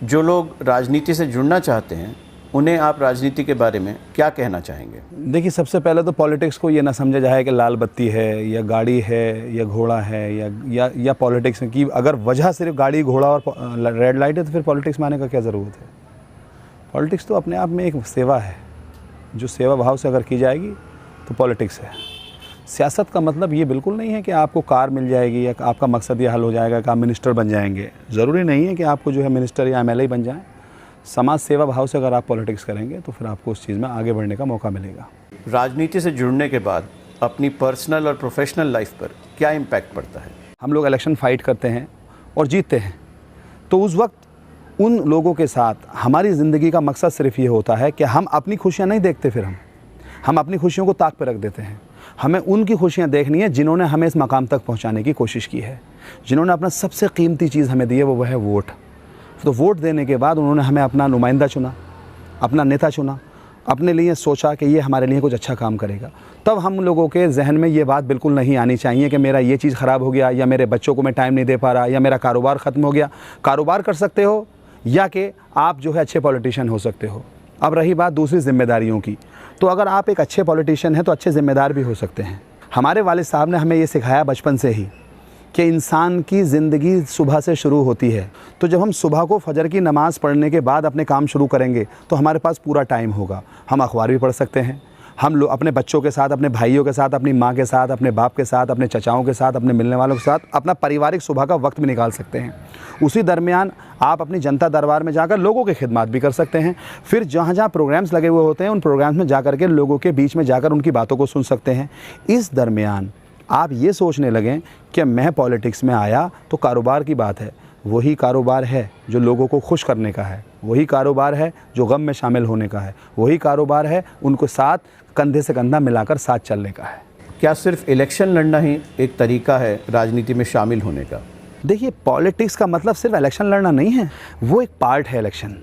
जो लोग राजनीति से जुड़ना चाहते हैं उन्हें आप राजनीति के बारे में क्या कहना चाहेंगे? देखिए, सबसे पहले तो पॉलिटिक्स को ये ना समझा जाए कि लाल बत्ती है या गाड़ी है या घोड़ा है या पॉलिटिक्स की अगर वजह सिर्फ गाड़ी घोड़ा और रेड लाइट है तो फिर पॉलिटिक्स में आने का क्या ज़रूरत है। पॉलिटिक्स तो अपने आप में एक सेवा है, जो सेवा भाव से अगर की जाएगी तो पॉलिटिक्स है। सियासत का मतलब ये बिल्कुल नहीं है कि आपको कार मिल जाएगी या आपका मकसद ये हल हो जाएगा कि आप मिनिस्टर बन जाएंगे। ज़रूरी नहीं है कि आपको जो है मिनिस्टर या एमएलए बन जाएं। समाज सेवा भाव से अगर आप पॉलिटिक्स करेंगे तो फिर आपको उस चीज़ में आगे बढ़ने का मौका मिलेगा। राजनीति से जुड़ने के बाद अपनी पर्सनल और प्रोफेशनल लाइफ पर क्या इम्पैक्ट पड़ता है? हम लोग इलेक्शन फाइट करते हैं और जीतते हैं, तो उस वक्त उन लोगों के साथ हमारी ज़िंदगी का मकसद सिर्फ ये होता है कि हम अपनी खुशियाँ नहीं देखते, फिर हम अपनी खुशियों को ताक पर रख देते हैं। हमें उनकी खुशियाँ देखनी है जिन्होंने हमें इस मकाम तक पहुँचाने की कोशिश की है, जिन्होंने अपना सबसे कीमती चीज़ हमें दी है, वो है वोट। तो वोट देने के बाद उन्होंने हमें अपना नुमाइंदा चुना, अपना नेता चुना, अपने लिए सोचा कि ये हमारे लिए कुछ अच्छा काम करेगा। तब हम लोगों के जहन में ये बात बिल्कुल नहीं आनी चाहिए कि मेरा ये चीज़ ख़राब हो गया या मेरे बच्चों को मैं टाइम नहीं दे पा रहा या मेरा कारोबार ख़त्म हो गया। कारोबार कर सकते हो या कि आप जो है अच्छे पॉलिटिशियन हो सकते हो। अब रही बात दूसरी जिम्मेदारियों की, तो अगर आप एक अच्छे पॉलिटिशियन हैं तो अच्छे ज़िम्मेदार भी हो सकते हैं। हमारे वालिद साहब ने हमें ये सिखाया बचपन से ही कि इंसान की ज़िंदगी सुबह से शुरू होती है। तो जब हम सुबह को फजर की नमाज़ पढ़ने के बाद अपने काम शुरू करेंगे तो हमारे पास पूरा टाइम होगा। हम अखबार भी पढ़ सकते हैं, हम लोग अपने बच्चों के साथ, अपने भाइयों के साथ, अपनी माँ के साथ, अपने बाप के साथ, अपने चचाओं के साथ, अपने मिलने वालों के साथ अपना पारिवारिक सुबह का वक्त भी निकाल सकते हैं। उसी दरमियान आप अपनी जनता दरबार में जाकर लोगों की खिदमत भी कर सकते हैं। फिर जहाँ जहाँ प्रोग्राम्स लगे हुए होते हैं उन प्रोग्राम्स में जाकर के लोगों के बीच में जाकर उनकी बातों को सुन सकते हैं। इस दरमियान आप ये सोचने लगें कि मैं पॉलिटिक्स में आया तो कारोबार की बात है। वही कारोबार है जो लोगों को खुश करने का है, वही कारोबार है जो गम में शामिल होने का है, वही कारोबार है उनको साथ कंधे से कंधा मिलाकर साथ चलने का है। क्या सिर्फ इलेक्शन लड़ना ही एक तरीका है राजनीति में शामिल होने का? देखिए, पॉलिटिक्स का मतलब सिर्फ इलेक्शन लड़ना नहीं है, वो एक पार्ट है इलेक्शन।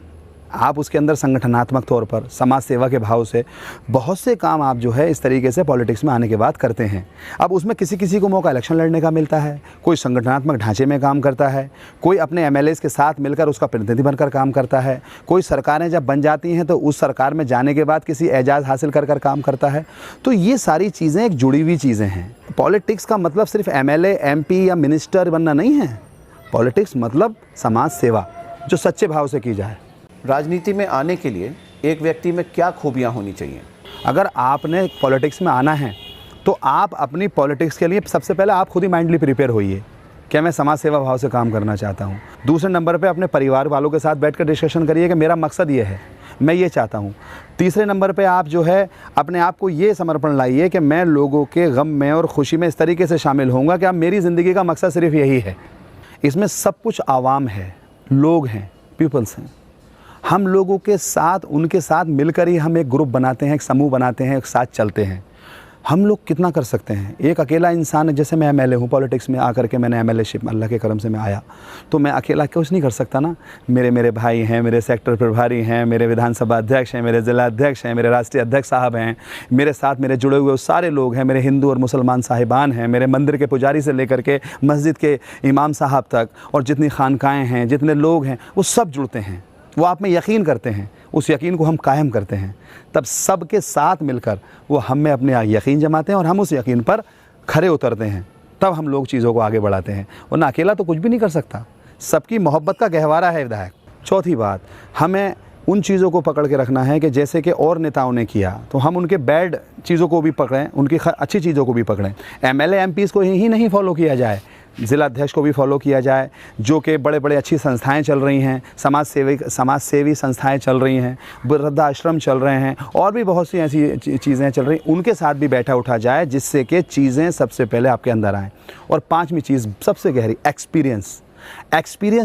आप उसके अंदर संगठनात्मक तौर पर समाज सेवा के भाव से बहुत से काम आप जो है इस तरीके से पॉलिटिक्स में आने के बाद करते हैं। अब उसमें किसी किसी को मौका इलेक्शन लड़ने का मिलता है, कोई संगठनात्मक ढांचे में काम करता है, कोई अपने एमएलएस के साथ मिलकर उसका प्रतिनिधि बनकर काम करता है, कोई सरकारें जब बन जाती हैं तो उस सरकार में जाने के बाद किसी एजाज़ हासिल कर काम करता है। तो ये सारी चीज़ें एक जुड़ी हुई चीज़ें हैं। पॉलिटिक्स का मतलब सिर्फ एमएलए, एमपी या मिनिस्टर बनना नहीं है। पॉलिटिक्स मतलब समाज सेवा जो सच्चे भाव से की जाए। राजनीति में आने के लिए एक व्यक्ति में क्या खूबियाँ होनी चाहिए? अगर आपने पॉलिटिक्स में आना है तो आप अपनी पॉलिटिक्स के लिए सबसे पहले आप खुद ही माइंडली प्रिपेयर होइए कि मैं समाज सेवा भाव से काम करना चाहता हूँ। दूसरे नंबर पे अपने परिवार वालों के साथ बैठकर डिस्कशन करिए कि मेरा मकसद ये है, मैं ये चाहता हूँ। तीसरे नंबर पे आप जो है अपने आप को ये समर्पण लाइए कि मैं लोगों के गम में और खुशी में इस तरीके से शामिल होऊंगा कि अब मेरी ज़िंदगी का मकसद सिर्फ यही है। इसमें सब कुछ आवाम है, लोग हैं, पीपल्स हैं। हम लोगों के साथ, उनके साथ मिलकर ही हम एक ग्रुप बनाते हैं, एक समूह बनाते हैं, एक साथ चलते हैं। हम लोग कितना कर सकते हैं? एक अकेला इंसान, जैसे मैं एमएलए हूँ, पॉलिटिक्स में आकर के मैंने एमएलएशिप अल्लाह के करम से मैं आया, तो मैं अकेला कुछ नहीं कर सकता ना। मेरे भाई हैं, मेरे सेक्टर प्रभारी हैं, मेरे विधानसभा अध्यक्ष हैं, मेरे ज़िला अध्यक्ष हैं, मेरे राष्ट्रीय अध्यक्ष साहब हैं, मेरे साथ मेरे जुड़े हुए सारे लोग हैं, मेरे हिंदू और मुसलमान साहिबान हैं, मेरे मंदिर के पुजारी से लेकर के मस्जिद के इमाम साहब तक, और जितनी खानकाएँ हैं, जितने लोग हैं, वो सब जुड़ते हैं। वो आप में यकीन करते हैं, उस यकीन को हम कायम करते हैं। तब सबके साथ मिलकर वो हम में अपने यकीन जमाते हैं और हम उस यकीन पर खरे उतरते हैं। तब हम लोग चीज़ों को आगे बढ़ाते हैं, वरना अकेला तो कुछ भी नहीं कर सकता। सबकी मोहब्बत का गहवारा है विधायक। चौथी बात, हमें उन चीज़ों को पकड़ के रखना है कि जैसे कि और नेताओं ने किया, तो हम उनके बैड चीज़ों को भी पकड़ें, उनकी अच्छी चीज़ों को भी पकड़ें। एमएलए एमपीज़ को ही नहीं फॉलो किया जाए, ज़िला अध्यक्ष को भी फॉलो किया जाए, जो कि बड़े बड़े अच्छी संस्थाएं चल रही हैं, समाज सेवी संस्थाएं चल रही हैं, वृद्धाश्रम चल रहे हैं, और भी बहुत सी ऐसी चीज़ें चल रही, उनके साथ भी बैठा उठा जाए, जिससे कि चीज़ें सबसे पहले आपके अंदर आएँ। और पाँचवीं चीज़ सबसे गहरी, एक्सपीरियंस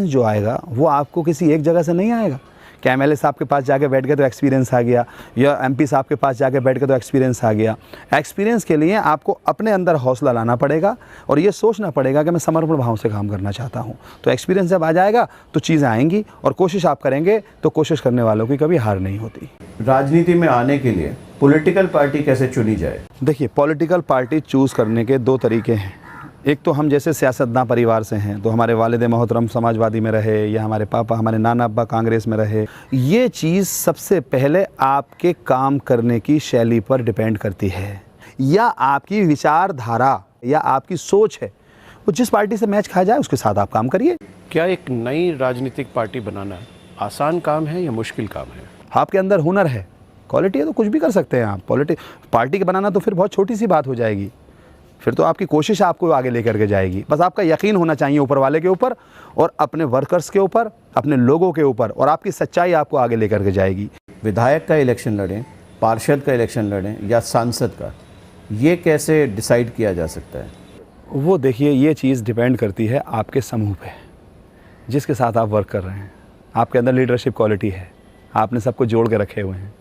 जो आएगा वो आपको किसी एक जगह से नहीं आएगा कि एमएलए साहब के पास जाके बैठ गए तो एक्सपीरियंस आ गया, या एमपी साहब के पास जाके बैठ गए तो एक्सपीरियंस आ गया। एक्सपीरियंस के लिए आपको अपने अंदर हौसला लाना पड़ेगा और ये सोचना पड़ेगा कि मैं समर्पण भाव से काम करना चाहता हूँ। तो एक्सपीरियंस जब आ जाएगा तो चीज़ें आएंगी, और कोशिश आप करेंगे तो कोशिश करने वालों की कभी हार नहीं होती। राजनीति में आने के लिए पॉलिटिकल पार्टी कैसे चुनी जाए? देखिए, पॉलिटिकल पार्टी चूज़ करने के दो तरीके हैं। एक तो हम जैसे सियासतदान परिवार से हैं, तो हमारे वालिद मोहतरम समाजवादी में रहे या हमारे पापा हमारे नाना अब्बा कांग्रेस में रहे। ये चीज़ सबसे पहले आपके काम करने की शैली पर डिपेंड करती है, या आपकी विचारधारा या आपकी सोच है, वो जिस पार्टी से मैच खा जाए उसके साथ आप काम करिए। क्या एक नई राजनीतिक पार्टी बनाना आसान काम है या मुश्किल काम है? आपके अंदर हुनर है, क्वालिटी है, तो कुछ भी कर सकते हैं आप। पार्टी के बनाना तो फिर बहुत छोटी सी बात हो जाएगी, फिर तो आपकी कोशिश आपको आगे लेकर के जाएगी। बस आपका यकीन होना चाहिए ऊपर वाले के ऊपर और अपने वर्कर्स के ऊपर, अपने लोगों के ऊपर, और आपकी सच्चाई आपको आगे लेकर के जाएगी। विधायक का इलेक्शन लड़ें, पार्षद का इलेक्शन लड़ें या सांसद का, ये कैसे डिसाइड किया जा सकता है? वो देखिए, ये चीज़ डिपेंड करती है आपके समूह पे, जिसके साथ आप वर्क कर रहे हैं। आपके अंदर लीडरशिप क्वालिटी है, आपने सबको जोड़ के रखे हुए हैं,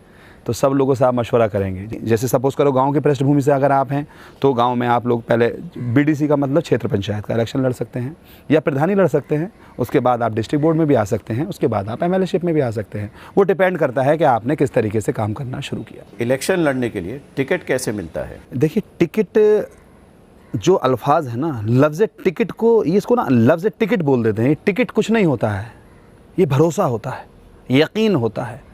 तो सब लोगों से आप मशवरा करेंगे। जैसे सपोज़ करो गांव की पृष्ठभूमि से अगर आप हैं, तो गांव में आप लोग पहले बीडीसी का मतलब क्षेत्र पंचायत का इलेक्शन लड़ सकते हैं या प्रधानी लड़ सकते हैं। उसके बाद आप डिस्ट्रिक्ट बोर्ड में भी आ सकते हैं, उसके बाद आप एमएलएशिप में भी आ सकते हैं। वो डिपेंड करता है कि आपने किस तरीके से काम करना शुरू किया। इलेक्शन लड़ने के लिए टिकट कैसे मिलता है? देखिए, टिकट जो अल्फाज है ना, लफ्ज़ टिकट को, ये इसको ना लफ्ज़ टिकट बोल देते हैं। ये टिकट कुछ नहीं होता है, ये भरोसा होता है, यकीन होता है।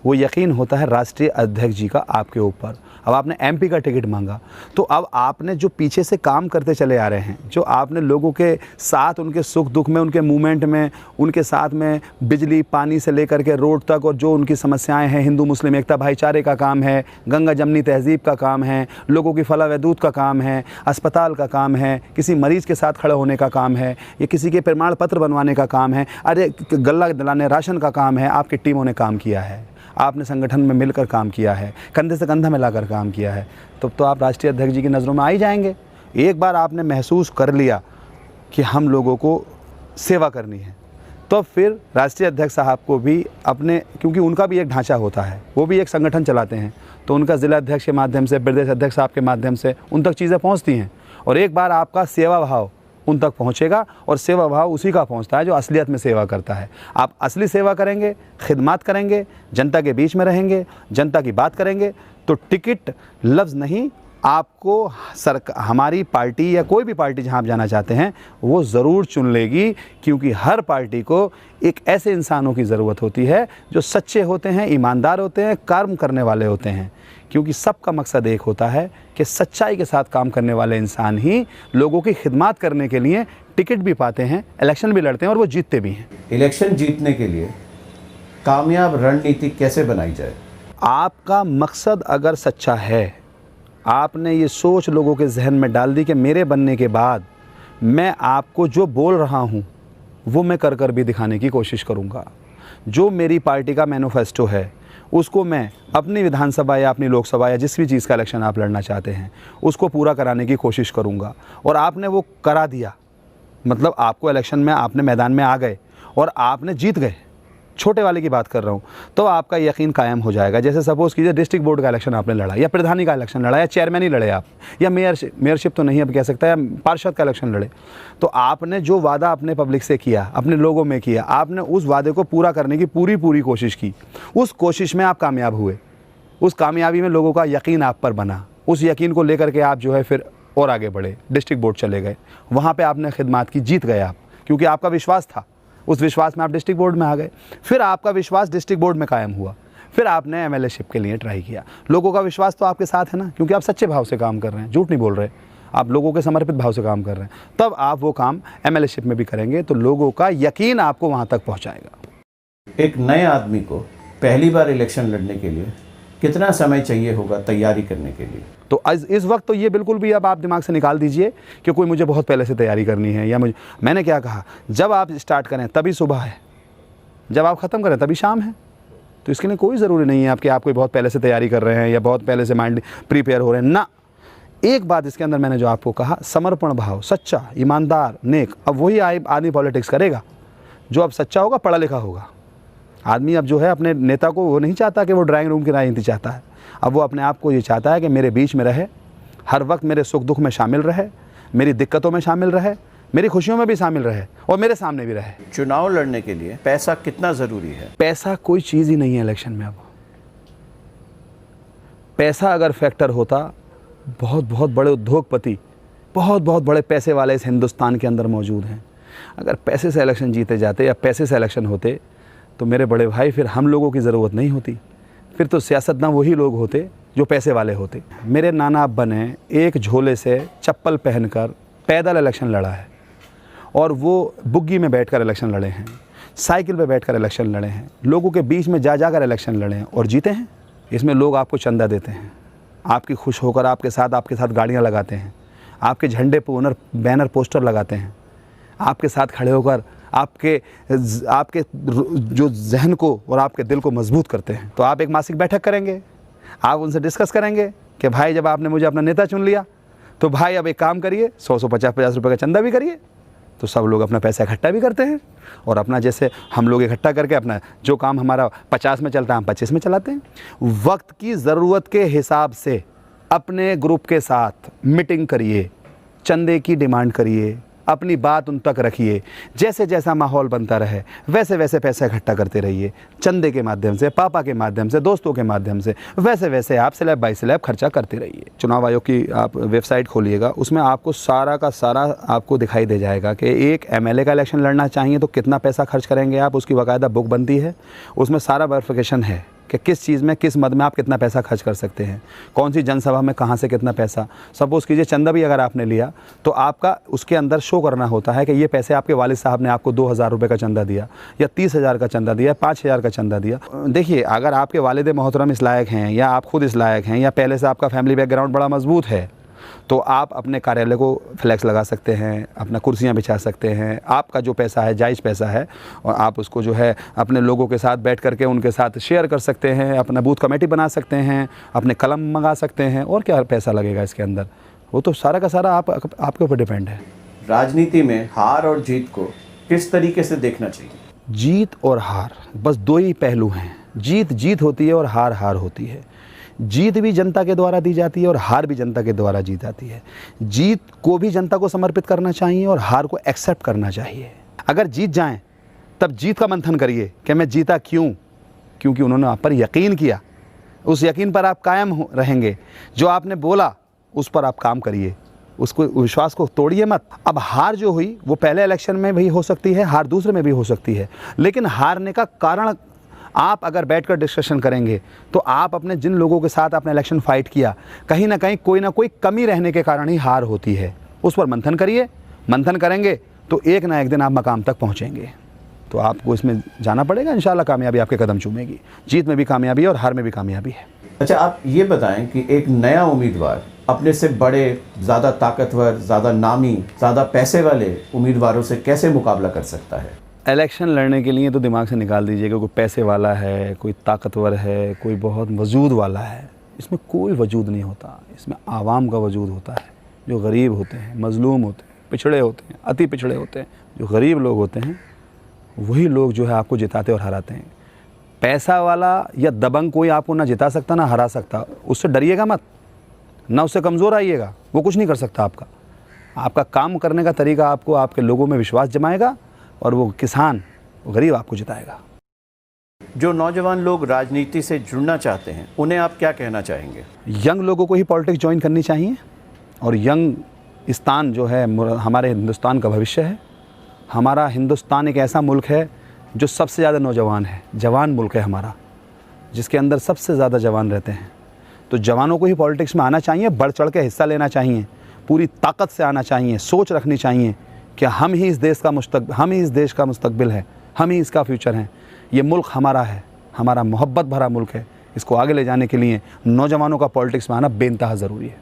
वो यकीन होता है राष्ट्रीय अध्यक्ष जी का आपके ऊपर। अब आपने एमपी का टिकट मांगा, तो अब आपने जो पीछे से काम करते चले आ रहे हैं, जो आपने लोगों के साथ उनके सुख दुख में, उनके मूवमेंट में, उनके साथ में बिजली पानी से लेकर के रोड तक, और जो उनकी समस्याएं हैं, हिंदू मुस्लिम एकता भाईचारे का काम है, गंगा जमनी तहजीब का काम है, लोगों की फलाह व दूध का काम है, अस्पताल का काम है, किसी मरीज़ के साथ खड़े होने का काम है, या किसी के प्रमाण पत्र बनवाने का काम है, अरे गल्ला दिलाने राशन का काम है, आपकी टीमों ने काम किया है। आपने संगठन में मिलकर काम किया है, कंधे से कंधा मिलाकर काम किया है, तो आप राष्ट्रीय अध्यक्ष जी की नज़रों में आ ही जाएंगे। एक बार आपने महसूस कर लिया कि हम लोगों को सेवा करनी है, तो फिर राष्ट्रीय अध्यक्ष साहब को भी अपने, क्योंकि उनका भी एक ढांचा होता है, वो भी एक संगठन चलाते हैं, तो उनका ज़िला अध्यक्ष के माध्यम से, प्रदेश अध्यक्ष साहब के माध्यम से उन तक चीज़ें पहुँचती हैं। और एक बार आपका सेवा भाव उन तक पहुंचेगा, और सेवा भाव उसी का पहुंचता है जो असलियत में सेवा करता है। आप असली सेवा करेंगे, खिदमत करेंगे, जनता के बीच में रहेंगे, जनता की बात करेंगे, तो टिकट लफ्ज़ नहीं, आपको हमारी पार्टी या कोई भी पार्टी जहां आप जाना चाहते हैं वो ज़रूर चुन लेगी, क्योंकि हर पार्टी को एक ऐसे इंसानों की ज़रूरत होती है जो सच्चे होते हैं, ईमानदार होते हैं, कर्म करने वाले होते हैं। क्योंकि सबका मकसद एक होता है कि सच्चाई के साथ काम करने वाले इंसान ही लोगों की खिदमत करने के लिए टिकट भी पाते हैं, इलेक्शन भी लड़ते हैं, और वो जीतते भी हैं। इलेक्शन जीतने के लिए कामयाब रणनीति कैसे बनाई जाए? आपका मकसद अगर सच्चा है, आपने ये सोच लोगों के जहन में डाल दी कि मेरे बनने के बाद मैं आपको जो बोल रहा हूँ वो मैं कर भी दिखाने की कोशिश करूँगा। जो मेरी पार्टी का मैनिफेस्टो है उसको मैं अपनी विधानसभा या अपनी लोकसभा या जिस भी चीज़ का इलेक्शन आप लड़ना चाहते हैं उसको पूरा कराने की कोशिश करूँगा। और आपने वो करा दिया, मतलब आपको इलेक्शन में, आपने मैदान में आ गए और आपने जीत गए, छोटे वाले की बात कर रहा हूँ, तो आपका यकीन कायम हो जाएगा। जैसे सपोज़ कीजिए डिस्ट्रिक्ट बोर्ड का इलेक्शन आपने लड़ा, या प्रधानी का इलेक्शन लड़ा, या चेयरमैन ही लड़े आप, या मेयरशिप तो नहीं अब कह सकता, या पार्षद का इलेक्शन लड़े, तो आपने जो वादा अपने पब्लिक से किया, अपने लोगों में किया, आपने उस वादे को पूरा करने की पूरी कोशिश की। उस कोशिश में आप कामयाब हुए, उस कामयाबी में लोगों का यकीन आप पर बना, उस यकीन को लेकर के आप जो है फिर और आगे बढ़े, डिस्ट्रिक्ट बोर्ड चले गए, वहाँ पर आपने खिदमत की, जीत गए आप, क्योंकि आपका विश्वास था। उस विश्वास में आप डिस्ट्रिक्ट बोर्ड में आ गए, फिर आपका विश्वास डिस्ट्रिक्ट बोर्ड में कायम हुआ, फिर आपने एमएलएशिप के लिए ट्राई किया। लोगों का विश्वास तो आपके साथ है ना, क्योंकि आप सच्चे भाव से काम कर रहे हैं, झूठ नहीं बोल रहे, आप लोगों के समर्पित भाव से काम कर रहे हैं, तब आप वो काम एमएलएशिप में भी करेंगे तो लोगों का यकीन आपको वहाँ तक पहुँचाएगा। एक नए आदमी को पहली बार इलेक्शन लड़ने के लिए कितना समय चाहिए होगा तैयारी करने के लिए? तो इस वक्त तो ये बिल्कुल भी अब आप दिमाग से निकाल दीजिए कि कोई मुझे बहुत पहले से तैयारी करनी है, या मैंने क्या कहा, जब आप स्टार्ट करें तभी सुबह है, जब आप ख़त्म करें तभी शाम है। तो इसके लिए कोई ज़रूरी नहीं है आपकी आप कोई बहुत पहले से तैयारी कर रहे हैं या बहुत पहले से माइंड प्रिपेयर हो रहे हैं ना। एक बात इसके अंदर मैंने जो आपको कहा, समर्पण भाव, सच्चा, ईमानदार, नेक। अब वही आदमी पॉलिटिक्स करेगा जो अब सच्चा होगा, पढ़ा लिखा होगा। आदमी अब जो है अपने नेता को वो नहीं चाहता कि वो ड्राइंग रूम की राजनीति चाहता है, अब वो अपने आप को ये चाहता है कि मेरे बीच में रहे, हर वक्त मेरे सुख दुख में शामिल रहे, मेरी दिक्कतों में शामिल रहे, मेरी खुशियों में भी शामिल रहे और मेरे सामने भी रहे। चुनाव लड़ने के लिए पैसा कितना ज़रूरी है? पैसा कोई चीज़ ही नहीं है इलेक्शन में। अब पैसा अगर फैक्टर होता, बहुत बहुत बड़े उद्योगपति बहुत बहुत बड़े पैसे वाले इस हिंदुस्तान के अंदर मौजूद हैं। अगर पैसे से इलेक्शन जीते जाते या पैसे से इलेक्शन होते तो मेरे बड़े भाई फिर हम लोगों की ज़रूरत नहीं होती, फिर तो सियासतदान वही लोग होते जो पैसे वाले होते। मेरे नाना अब्बा ने एक झोले से चप्पल पहनकर पैदल इलेक्शन लड़ा है, और वो बुग्गी में बैठकर इलेक्शन लड़े हैं, साइकिल पे बैठकर इलेक्शन लड़े हैं, लोगों के बीच में जा जाकर इलेक्शन लड़े हैं और जीते हैं। इसमें लोग आपको चंदा देते हैं, आपकी खुश होकर आपके साथ गाड़ियाँ लगाते हैं, आपके झंडे पर बैनर पोस्टर लगाते हैं, आपके साथ खड़े होकर आपके जो जहन को और आपके दिल को मजबूत करते हैं। तो आप एक मासिक बैठक करेंगे, आप उनसे डिस्कस करेंगे कि भाई जब आपने मुझे अपना नेता चुन लिया तो भाई अब एक काम करिए, 100-150 रुपये का चंदा भी करिए। तो सब लोग अपना पैसा इकट्ठा भी करते हैं और अपना जैसे हम लोग इकट्ठा करके अपना जो काम हमारा 50 में चलता है हम 25 में चलाते हैं। वक्त की ज़रूरत के हिसाब से अपने ग्रुप के साथ मीटिंग करिए, चंदे की डिमांड करिए, अपनी बात उन तक रखिए। जैसे जैसा माहौल बनता रहे वैसे वैसे पैसा इकट्ठा करते रहिए, चंदे के माध्यम से, पापा के माध्यम से, दोस्तों के माध्यम से, वैसे वैसे आप स्लैब बाई स्लैब खर्चा करते रहिए। चुनाव आयोग की आप वेबसाइट खोलिएगा, उसमें आपको सारा का सारा आपको दिखाई दे जाएगा कि एक एमएलए का इलेक्शन लड़ना चाहिए तो कितना पैसा खर्च करेंगे आप। उसकी बाकायदा बुक बनती है, उसमें सारा वेरिफिकेशन है कि किस चीज़ में किस मद में आप कितना पैसा खर्च कर सकते हैं, कौन सी जनसभा में कहाँ से कितना पैसा। सपोज़ कीजिए चंदा भी अगर आपने लिया तो आपका उसके अंदर शो करना होता है कि ये पैसे आपके वालिद साहब ने आपको 2000 रुपये का चंदा दिया या 30,000 का चंदा दिया, 5000 का चंदा दिया। देखिए अगर आपके वालिद मोहतरम इस लायक हैं या आप खुद इस लायक हैं या पहले से आपका फैमिली बैकग्राउंड बड़ा मजबूत है तो आप अपने कार्यालय को फ्लैक्स लगा सकते हैं, अपना कुर्सियां बिछा सकते हैं। आपका जो पैसा है जायज़ पैसा है और आप उसको जो है अपने लोगों के साथ बैठ करके उनके साथ शेयर कर सकते हैं, अपना बूथ कमेटी बना सकते हैं, अपने कलम मंगा सकते हैं। और क्या पैसा लगेगा इसके अंदर, वो तो सारा का सारा आपके ऊपर डिपेंड है। राजनीति में हार और जीत को किस तरीके से देखना चाहिए? जीत और हार बस दो ही पहलू हैं। जीत जीत होती है और हार हार होती है। जीत भी जनता के द्वारा दी जाती है और हार भी जनता के द्वारा दी जाती है। जीत को भी जनता को समर्पित करना चाहिए और हार को एक्सेप्ट करना चाहिए। अगर जीत जाएं तब जीत का मंथन करिए कि मैं जीता क्यों, क्योंकि उन्होंने आप पर यकीन किया, उस यकीन पर आप कायम रहेंगे। जो आपने बोला उस पर आप काम करिए, उसको विश्वास को तोड़िए मत। अब हार जो हुई वो पहले इलेक्शन में भी हो सकती है, हार दूसरे में भी हो सकती है, लेकिन हारने का कारण आप अगर बैठकर डिस्कशन करेंगे तो आप अपने जिन लोगों के साथ आपने इलेक्शन फाइट किया कहीं ना कहीं कोई ना कोई कमी रहने के कारण ही हार होती है। उस पर मंथन करिए, मंथन करेंगे तो एक ना एक दिन आप मकाम तक पहुंचेंगे। तो आपको इसमें जाना पड़ेगा, इंशाल्लाह कामयाबी आपके कदम चूमेगी। जीत में भी कामयाबी है और हार में भी कामयाबी है। अच्छा, आप ये बताएं कि एक नया उम्मीदवार अपने से बड़े, ज़्यादा ताकतवर, ज़्यादा नामी, ज़्यादा पैसे वाले उम्मीदवारों से कैसे मुकाबला कर सकता है? इलेक्शन लड़ने के लिए तो दिमाग से निकाल दीजिएगा, कोई पैसे वाला है, कोई ताकतवर है, कोई बहुत वजूद वाला है। इसमें कोई वजूद नहीं होता, इसमें आवाम का वजूद होता है। जो गरीब होते हैं, मजलूम होते हैं, पिछड़े होते हैं, अति पिछड़े होते हैं, जो गरीब लोग होते हैं वही लोग जो है आपको जिताते और हराते हैं। पैसा वाला या दबंग कोई आपको ना जिता सकता ना हरा सकता, उससे डरिएगा मत, ना उससे कमज़ोर आइएगा, वो कुछ नहीं कर सकता। आपका काम करने का तरीका आपको आपके लोगों में विश्वास जमाएगा और वो किसान, वो गरीब आपको जिताएगा। जो नौजवान लोग राजनीति से जुड़ना चाहते हैं उन्हें आप क्या कहना चाहेंगे? यंग लोगों को ही पॉलिटिक्स ज्वाइन करनी चाहिए और यंग स्थान जो है हमारे हिंदुस्तान का भविष्य है। हमारा हिंदुस्तान एक ऐसा मुल्क है जो सबसे ज़्यादा नौजवान है, जवान मुल्क है हमारा, जिसके अंदर सबसे ज़्यादा जवान रहते हैं। तो जवानों को ही पॉलिटिक्स में आना चाहिए, बढ़ चढ़ के हिस्सा लेना चाहिए, पूरी ताकत से आना चाहिए, सोच रखनी चाहिए कि हम ही इस देश का मुस्तकबिल है, हम ही इसका फ्यूचर हैं। ये मुल्क हमारा है, हमारा मोहब्बत भरा मुल्क है। इसको आगे ले जाने के लिए नौजवानों का पॉलिटिक्स में आना बेइंतहा ज़रूरी है।